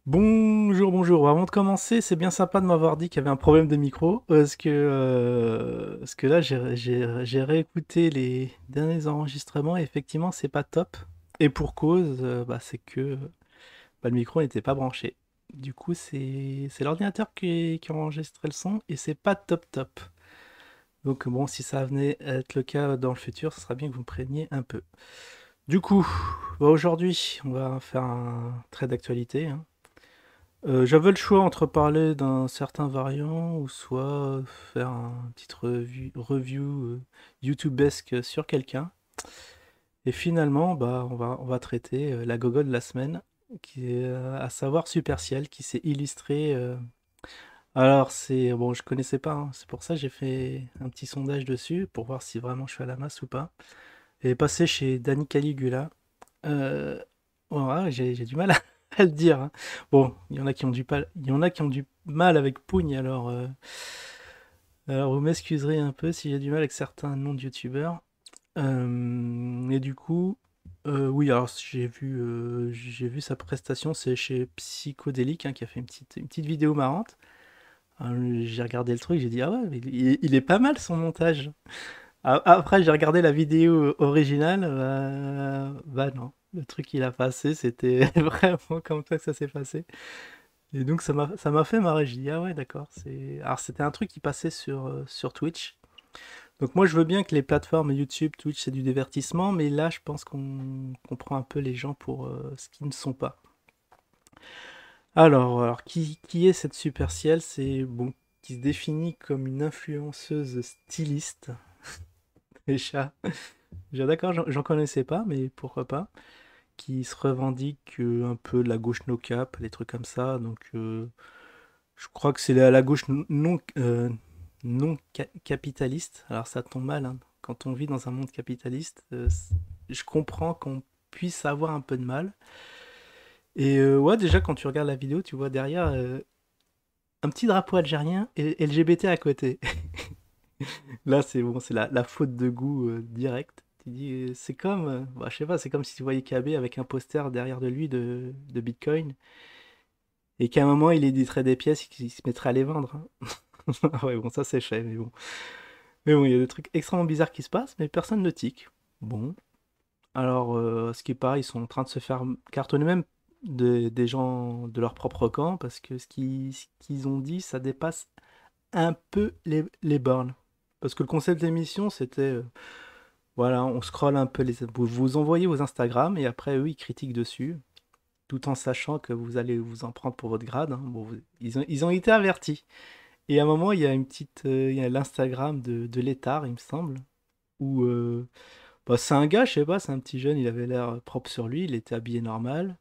Bonjour, bonjour. Avant de commencer, c'est bien sympa de m'avoir dit qu'il y avait un problème de micro, parce que là, j'ai réécouté les derniers enregistrements et effectivement, c'est pas top. Et pour cause, bah, c'est que bah, le micro n'était pas branché. Du coup, c'est l'ordinateur qui a enregistré le son et c'est pas top top. Donc bon, si ça venait à être le cas dans le futur, ce serait bien que vous me préveniez un peu. Du coup, bah, aujourd'hui, on va faire un trait d'actualité, hein. J'avais le choix entre parler d'un certain variant ou soit faire un petit review YouTubesque sur quelqu'un. Et finalement, bah, on va traiter la gogo de la semaine, qui est à savoir Superciel, qui s'est illustré. Alors, bon, je connaissais pas, hein, c'est pour ça que j'ai fait un petit sondage dessus pour voir si vraiment je suis à la masse ou pas. Et passé chez Danny Caligula. Euh, ouais, j'ai du mal à, à le dire, hein. Bon, il y en a qui ont du mal avec Pougne, alors vous m'excuserez un peu si j'ai du mal avec certains noms de youtubeurs. Et du coup, oui, alors j'ai vu sa prestation, c'est chez Psychodélique, hein, qui a fait une petite vidéo marrante. J'ai regardé le truc, j'ai dit ah ouais, mais il est pas mal son montage. Après, j'ai regardé la vidéo originale, bah non. Le truc qu'il a passé, c'était vraiment comme ça que ça s'est passé. Et donc, ça m'a fait marrer. J'ai dit, ah ouais, d'accord. Alors, c'était un truc qui passait sur Twitch. Donc, moi, je veux bien que les plateformes YouTube, Twitch, c'est du divertissement, mais là, je pense qu'on prend un peu les gens pour ce qu'ils ne sont pas. Alors qui est cette Super Ciel? C'est bon, qui se définit comme une influenceuse styliste. Déjà, déjà d'accord, j'en connaissais pas, mais pourquoi pas. Qui se revendique un peu de la gauche no cap, les trucs comme ça. Donc je crois que c'est la gauche non capitaliste. Alors ça tombe mal, hein. Quand on vit dans un monde capitaliste, je comprends qu'on puisse avoir un peu de mal. Et ouais, déjà quand tu regardes la vidéo, tu vois derrière un petit drapeau algérien et LGBT à côté. Là, c'est bon, c'est la faute de goût directe. Tu dis, c'est comme, bah, je sais pas, c'est comme si tu voyais KB avec un poster derrière de lui de Bitcoin et qu'à un moment il éditerait des pièces et qu'il se mettrait à les vendre, hein. Ouais, bon, ça c'est fait, mais bon. Mais bon, il y a des trucs extrêmement bizarres qui se passent, mais personne ne tique. Bon, alors, ce qui est pareil, ils sont en train de se faire cartonner même des gens de leur propre camp parce que ce qu'ils ont dit, ça dépasse un peu les bornes. Parce que le concept de l'émission, c'était voilà, on scrolle un peu vous envoyez vos Instagram et après eux ils critiquent dessus, tout en sachant que vous allez vous en prendre pour votre grade, hein. Bon, ils ont été avertis. Et à un moment, il y a il y a l'Instagram de Létard, il me semble, où bah, c'est un gars, je sais pas, c'est un petit jeune, il avait l'air propre sur lui, il était habillé normal.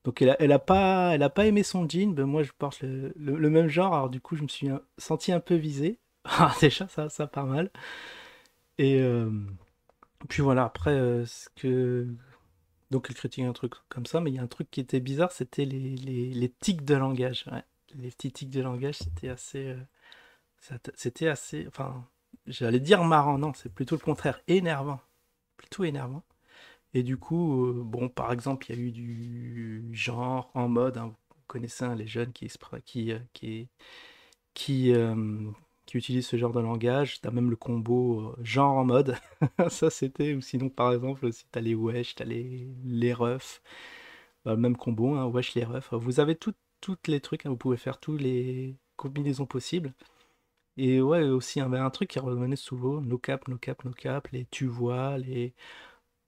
Donc elle a pas aimé son jean, ben moi je porte le même genre, alors du coup je me suis senti un peu visé. Ah, déjà ça part mal. Et puis voilà, après donc elle critique un truc comme ça, mais il y a un truc qui était bizarre, c'était les tics de langage. Ouais. Les petits tics de langage, c'était assez, enfin, j'allais dire marrant, non, c'est plutôt le contraire, énervant, plutôt énervant. Et du coup, bon, par exemple, il y a eu du genre en mode, hein, vous connaissez, hein, les jeunes qui, qui utilisent ce genre de langage. T'as même le combo genre en mode. Ça, c'était. Ou sinon, par exemple, aussi, t'as les wesh, t'as les refs. Bah, le même combo, hein, wesh, les refs. Vous avez toutes les trucs, hein, vous pouvez faire tous les combinaisons possibles. Et ouais, aussi, il y avait un truc qui revenait souvent, no cap, no cap, no cap, les tu vois,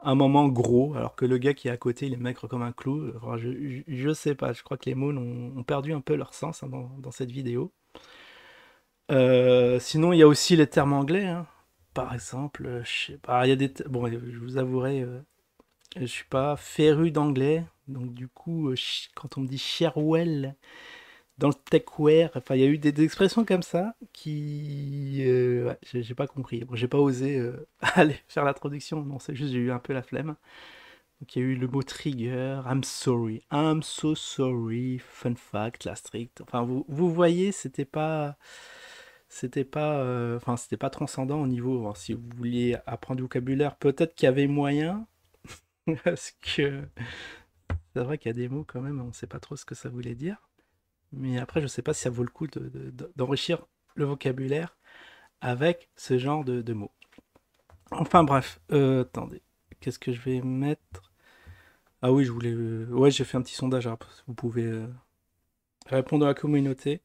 un moment gros, alors que le gars qui est à côté, il est maigre comme un clou. Enfin, je sais pas, je crois que les mots ont perdu un peu leur sens, hein, dans cette vidéo. Sinon, il y a aussi les termes anglais, hein. Par exemple, je sais pas, il y a bon, je vous avouerai, je suis pas féru d'anglais, donc du coup, quand on me dit Sharewell dans le techwear, enfin, il y a eu des expressions comme ça qui, ouais, j'ai pas compris. Bon, j'ai pas osé aller faire la traduction, non, c'est juste j'ai eu un peu la flemme. Donc il y a eu le mot trigger, I'm so sorry, fun fact, la strict. Enfin, vous voyez, enfin, c'était pas transcendant au niveau. Alors, si vous vouliez apprendre du vocabulaire, peut-être qu'il y avait moyen, parce que C'est vrai qu'il y a des mots quand même, on ne sait pas trop ce que ça voulait dire. Mais après, je sais pas si ça vaut le coup d'enrichir le vocabulaire avec ce genre de mots. Enfin bref, attendez, qu'est-ce que je vais mettre? Ah oui, je voulais... ouais, j'ai fait un petit sondage, alors, vous pouvez répondre à la communauté.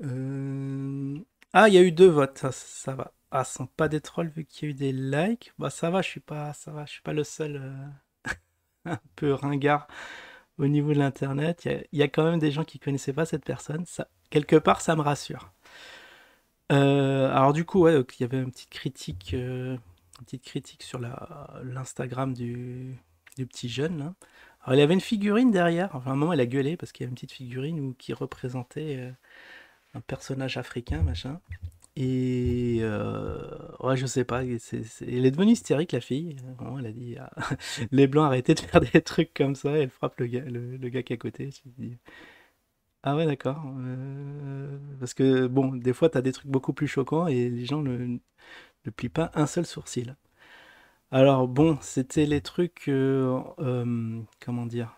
Euh, Ah, il y a eu 2 votes, ça va. Ah, ce sont pas des trolls vu qu'il y a eu des likes. Bah ça va, je suis pas le seul un peu ringard au niveau de l'internet. Il y a quand même des gens qui connaissaient pas cette personne. Ça, quelque part, ça me rassure. Alors du coup, ouais, donc, il y avait une petite critique sur l'Instagram du petit jeune là. Alors il avait une figurine derrière. Enfin, à un moment, il a gueulé parce qu'il y avait une petite figurine qui représentait un personnage africain, machin. Et ouais, je sais pas. Elle est devenue hystérique la fille. À un moment, elle a dit ah, les blancs arrêtez de faire des trucs comme ça. Elle frappe le gars qui est à côté. Je me dis, ah ouais, d'accord. Parce que bon, des fois, t'as des trucs beaucoup plus choquants et les gens ne plient pas un seul sourcil. Alors bon, c'était les trucs, comment dire?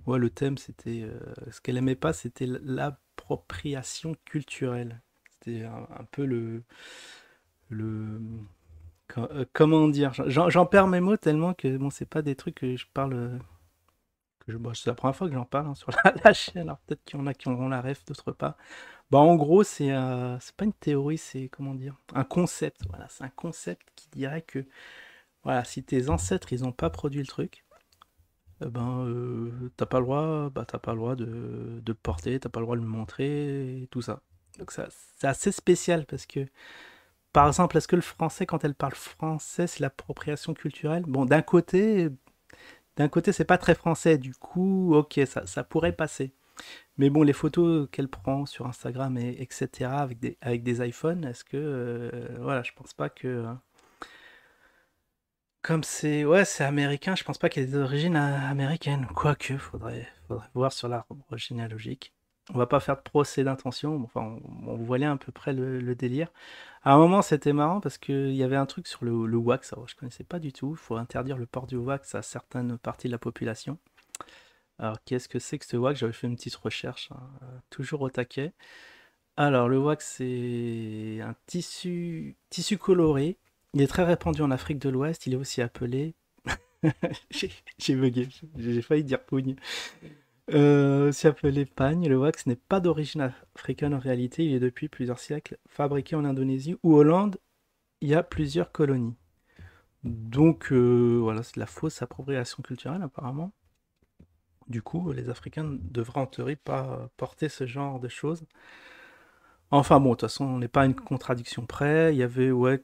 Ouais, le thème, c'était, ce qu'elle aimait pas, c'était l'appropriation culturelle. C'était un peu le, comment dire? J'en perds mes mots tellement que bon, c'est pas des trucs que je parle. Bon, c'est la première fois que j'en parle hein, sur la chaîne. Alors peut-être qu'il y en a qui auront la ref, d'autres pas. Bah, en gros, c'est pas une théorie, c'est comment dire, un concept. Voilà, c'est un concept qui dirait que voilà, si tes ancêtres ils ont pas produit le truc, ben t'as pas le droit, bah t'as pas le droit de le porter, t'as pas le droit de le montrer et tout ça. Donc ça, c'est assez spécial parce que, par exemple, est-ce que le français, quand elle parle français, c'est l'appropriation culturelle? Bon, d'un côté, c'est pas très français, du coup, ok, ça pourrait passer. Mais bon, les photos qu'elle prend sur Instagram et etc. Avec des iPhones, est-ce que voilà, je pense pas que comme c'est ouais, c'est américain, je pense pas qu'il y ait des origines américaines. Quoique, faudrait voir sur l'arbre généalogique. On va pas faire de procès d'intention, enfin, on voyait à peu près le délire. À un moment, c'était marrant parce qu'il y avait un truc sur le wax, alors je connaissais pas du tout. Il faut interdire le port du wax à certaines parties de la population. Alors, qu'est-ce que c'est que ce wax? J'avais fait une petite recherche, hein, toujours au taquet. Alors, le wax, c'est un tissu coloré. Il est très répandu en Afrique de l'Ouest. Il est aussi appelé. J'ai j'ai bugué, j'ai failli dire pougne. Aussi appelé pagne. Le wax n'est pas d'origine africaine en réalité. Il est depuis plusieurs siècles fabriqué en Indonésie ou Hollande. Il y a plusieurs colonies. Donc, voilà, c'est de la fausse appropriation culturelle apparemment. Du coup, les Africains devraient en théorie pas porter ce genre de choses. Enfin bon, de toute façon, on n'est pas à une contradiction près. Il y avait, ouais,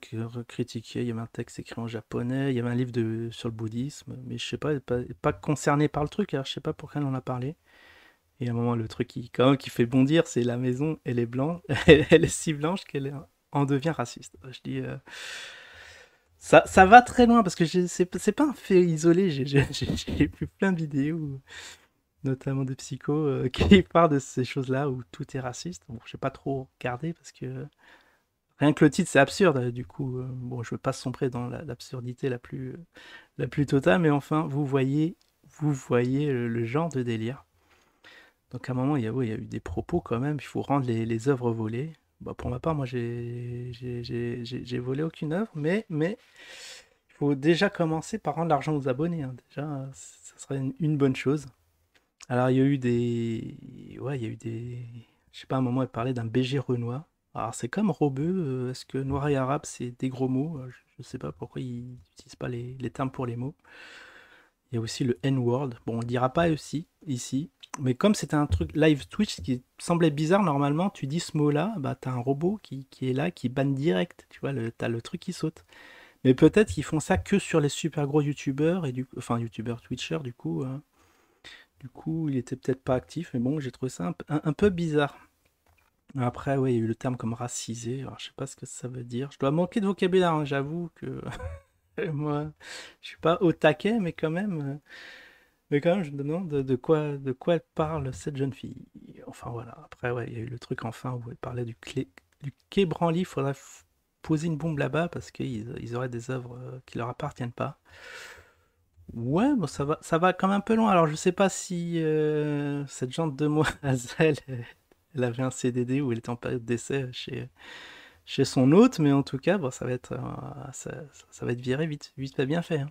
critiqué, il y avait un texte écrit en japonais, il y avait un livre sur le bouddhisme, mais je sais pas, pas concerné par le truc, alors je sais pas pourquoi elle en a parlé. Et à un moment, le truc quand même, qui fait bondir, c'est la maison, elle est blanche, elle est si blanche en devient raciste. Je dis, ça va très loin, parce que c'est pas un fait isolé, j'ai vu plein de vidéos notamment des psychos, qui parlent de ces choses-là où tout est raciste. Bon, je vais pas trop regarder parce que rien que le titre c'est absurde. Du coup, bon, je veux pas sombrer dans l'absurdité la plus totale, mais enfin, vous voyez le genre de délire. Donc à un moment, ouais, il y a eu des propos quand même. Il faut rendre les œuvres volées. Bah, pour ma part, moi, j'ai volé aucune œuvre, mais il faut déjà commencer par rendre l'argent aux abonnés, hein. Déjà, ça serait une bonne chose. Alors, il y a eu des. Ouais, il y a eu des. Je sais pas, à un moment, elle parlait d'un BG Renoir. Alors, c'est comme Robeux. Est-ce que noir et arabe, c'est des gros mots? Je sais pas pourquoi ils n'utilisent pas les termes pour les mots. Il y a aussi le N-word. Bon, on le dira pas aussi, ici. Mais comme c'était un truc live Twitch ce qui semblait bizarre, normalement, tu dis ce mot-là, bah, t'as un robot qui est là, qui banne direct. Tu vois, t'as le truc qui saute. Mais peut-être qu'ils font ça que sur les super gros youtubeurs, enfin, youtubeurs, twitchers, du coup. Du coup, il était peut-être pas actif, mais bon, j'ai trouvé ça un peu bizarre. Après, ouais, il y a eu le terme comme racisé, alors je sais pas ce que ça veut dire. Je dois manquer de vocabulaire, hein, j'avoue que moi, je suis pas au taquet, mais quand même, je me demande de quoi elle parle cette jeune fille. Enfin voilà, après, ouais, il y a eu le truc enfin où elle parlait du quai Branly, il faudrait poser une bombe là-bas parce qu'ils auraient des œuvres qui leur appartiennent pas. Ouais, bon, ça va quand même un peu loin. Alors, je sais pas si cette gente demoiselle, elle avait un CDD ou elle était en période d'essai chez son hôte, mais en tout cas, bon, ça va être viré vite fait bien fait, hein.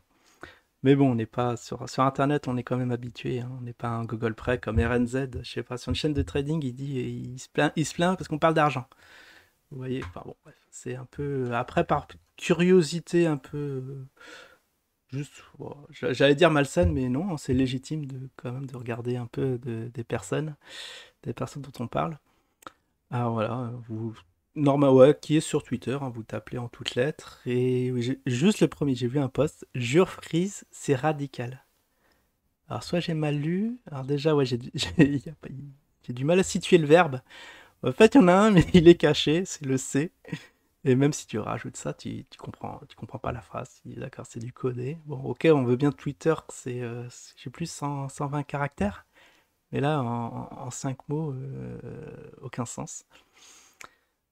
Mais bon, on n'est pas sur Internet, on est quand même habitué, hein. On n'est pas un Google Play comme RNZ, je sais pas, sur une chaîne de trading, il se plaint parce qu'on parle d'argent. Vous voyez, enfin bon, bref, c'est un peu après par curiosité un peu juste, bon, j'allais dire malsaine, mais non, c'est légitime de quand même de regarder un peu des personnes dont on parle. Ah voilà, vous normal ouais, qui est sur Twitter, hein, vous tapez en toutes lettres et oui, juste le premier, j'ai vu un post, jure freeze, c'est radical. Alors soit j'ai mal lu, alors déjà ouais, j'ai du mal à situer le verbe. En fait, il y en a un mais il est caché, c'est le C. Et même si tu rajoutes ça, tu comprends pas la phrase. D'accord, c'est du codé. Bon, ok, on veut bien Twitter, je sais plus, 120 caractères. Mais là, en 5 mots, aucun sens.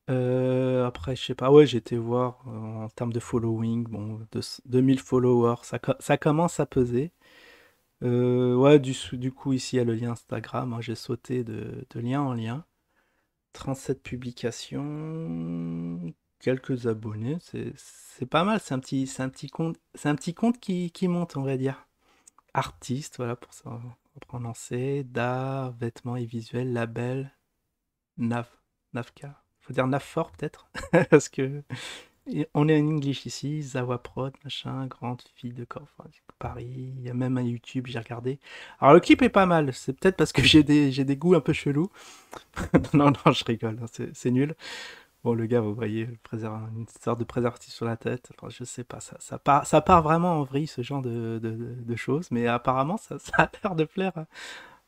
Après, je sais pas, ouais, j'ai été voir en termes de following, bon, 2000 followers, ça commence à peser. Ouais, du coup, ici, il y a le lien Instagram, hein, j'ai sauté de lien en lien. 37 publications, quelques abonnés, c'est pas mal, c'est un petit compte qui monte, on va dire. Artiste, voilà, pour prononcer, d'art, vêtements et visuels, label, nav, navka. Faut dire nav fort peut-être, parce que on est en English ici, Zawa Prod, machin, grande fille de corps, enfin, Paris, il y a même un YouTube, j'ai regardé. Alors le clip est pas mal, c'est peut-être parce que j'ai des goûts un peu chelous. Non, non, je rigole, hein, c'est nul. Bon, le gars, vous voyez, une sorte de préservatif sur la tête. Enfin, je sais pas, ça part vraiment en vrille, ce genre de choses. Mais apparemment, ça a l'air de plaire, hein.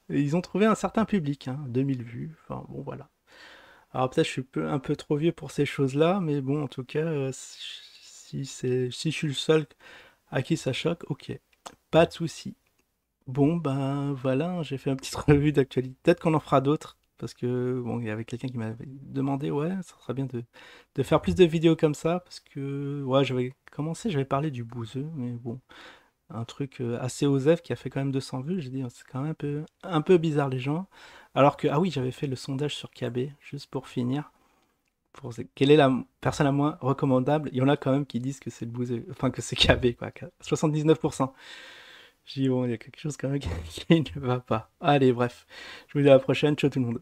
Et ils ont trouvé un certain public, hein, 2000 vues. Enfin, bon, voilà. Alors, peut-être je suis un peu trop vieux pour ces choses-là, mais bon, en tout cas, si je suis le seul à qui ça choque, ok. Pas de souci. Bon, ben voilà, hein, j'ai fait une petite revue d'actualité. Peut-être qu'on en fera d'autres, parce que bon, il y avait quelqu'un qui m'avait demandé, ouais, ça serait bien de faire plus de vidéos comme ça, parce que ouais, j'avais parlé du bouseux, mais bon, un truc assez osef qui a fait quand même 200 vues. J'ai dit, oh, c'est quand même un peu bizarre les gens. Alors que, ah oui, j'avais fait le sondage sur KB, juste pour finir. Quelle est la personne la moins recommandable? Il y en a quand même qui disent que c'est le bouseux, enfin que c'est KB, quoi. 79%. J'ai dit, bon, il y a quelque chose quand même qui ne va pas. Allez, bref. Je vous dis à la prochaine. Ciao tout le monde.